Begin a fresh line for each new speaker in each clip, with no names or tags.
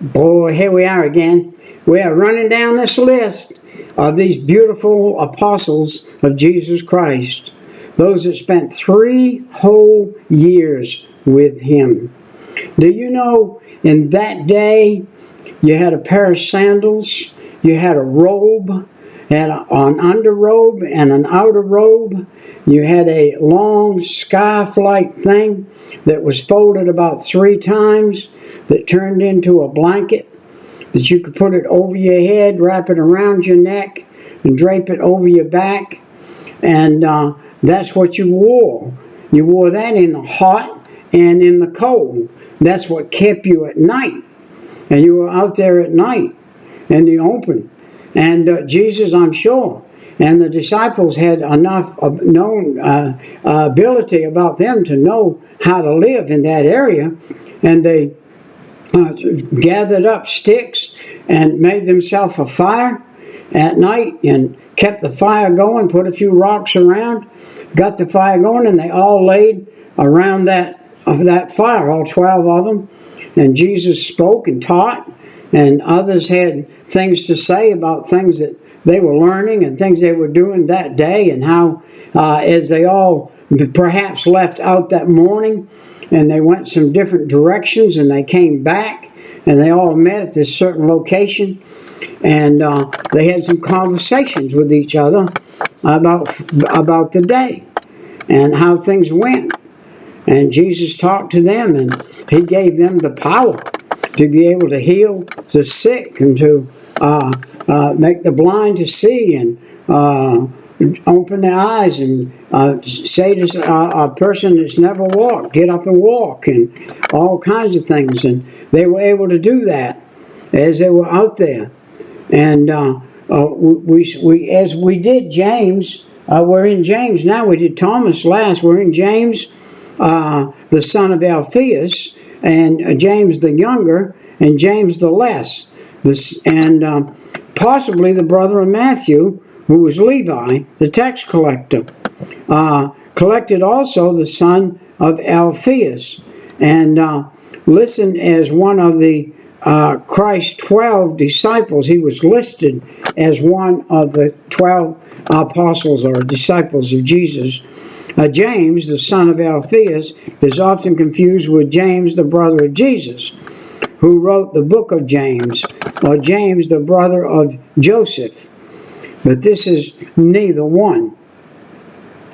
Boy, here we are again. We are running down this list of these beautiful apostles of Jesus Christ. Those that spent 3 whole years with him. Do you know, in that day, you had a pair of sandals, you had a robe, had an underrobe and an outer robe. You had a long scarf-like thing that was folded about 3 times, that turned into a blanket, that you could put it over your head, wrap it around your neck, and drape it over your back. And that's what you wore. You wore that in the hot and in the cold. That's what kept you at night. And you were out there at night in the open. And Jesus, I'm sure, and the disciples had enough of known ability about them to know how to live in that area. And they gathered up sticks and made themselves a fire at night and kept the fire going, put a few rocks around, got the fire going, and they all laid around that fire, all 12 of them. And Jesus spoke and taught, and others had things to say about things that they were learning and things they were doing that day, and how as they all perhaps left out that morning and they went some different directions and they came back and they all met at this certain location, and they had some conversations with each other about the day and how things went. And Jesus talked to them, and he gave them the power to be able to heal the sick and to make the blind to see and open their eyes and say to a person that's never walked, get up and walk, and all kinds of things. And they were able to do that as they were out there. And as we did James, we're in James now. We did Thomas last. We're in James, the son of Alphaeus, and James the younger, and James the less, and possibly the brother of Matthew, who was Levi, the tax collector. Collected also the son of Alphaeus. And listen, as one of the Christ's 12 disciples, he was listed as one of the 12 apostles or disciples of Jesus. James, the son of Alphaeus, is often confused with James, the brother of Jesus, who wrote the book of James, or James, the brother of Joseph. But this is neither one.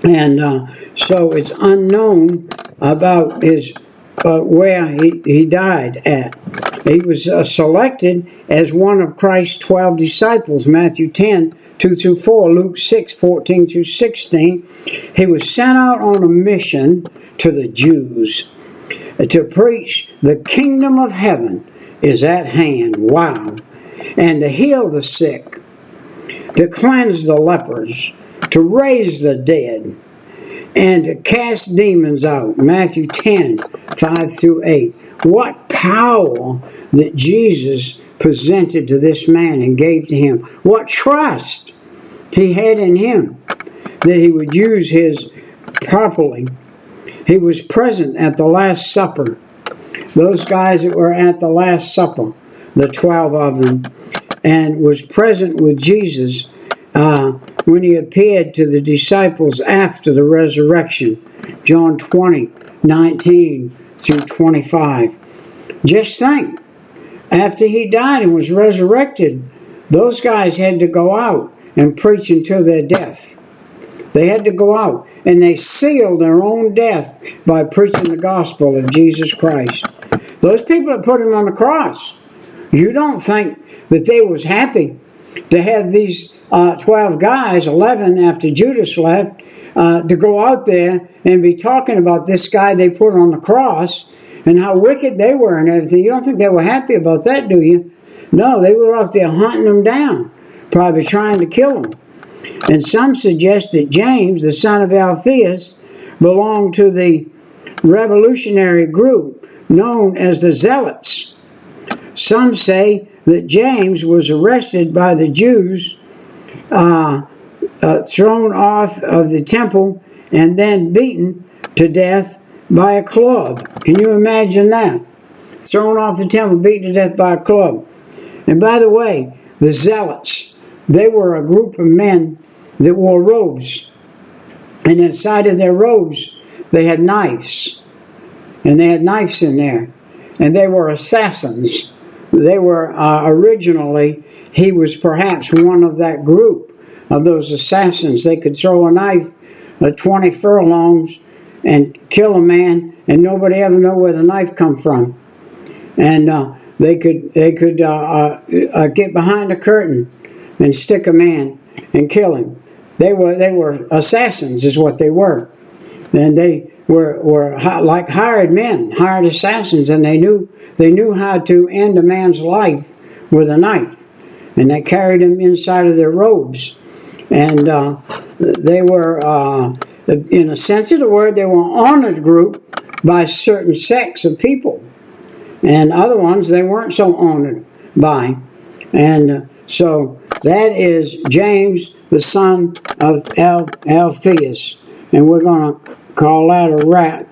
And so it's unknown about his where he died at. He was selected as one of Christ's 12 disciples, Matthew 10, 2-4, Luke 6, 14-16. He was sent out on a mission to the Jews to preach the kingdom of heaven is at hand. Wow. And to heal the sick, to cleanse the lepers, to raise the dead, and to cast demons out. Matthew 10, 5-8. What power that Jesus presented to this man and gave to him. What trust he had in him that he would use his properly. He was present at the Last Supper. Those guys that were at the Last Supper, the 12 of them, and was present with Jesus when he appeared to the disciples after the resurrection. John 20, 19-25. Just think, after he died and was resurrected, those guys had to go out and preach until their death. They had to go out, and they sealed their own death by preaching the gospel of Jesus Christ. Those people that put him on the cross, you don't think that they was happy to have these 12 guys, 11 after Judas left, to go out there and be talking about this guy they put on the cross and how wicked they were and everything. You don't think they were happy about that, do you? No, they were out there hunting them down, probably trying to kill them. And some suggest that James, the son of Alphaeus, belonged to the revolutionary group known as the Zealots. Some say that James was arrested by the Jews, thrown off of the temple, and then beaten to death by a club. Can you imagine that? thrown off the temple, beaten to death by a club. And by the way, the Zealots, they were a group of men that wore robes. And inside of their robes, they had knives. And they had knives in there. And they were assassins. They were originally, he was perhaps one of that group of those assassins. They could throw a knife 20 furlongs and kill a man, and nobody ever know where the knife come from. And they could get behind a curtain and stick a man and kill him. They were assassins, is what they were, and they were like hired men, hired assassins, and they knew how to end a man's life with a knife, and they carried him inside of their robes, and they were, in a sense of the word, they were an honored group by certain sects of people, and other ones they weren't so honored by, and so that is James, the son of Alphaeus, and we're going to call that a wrap.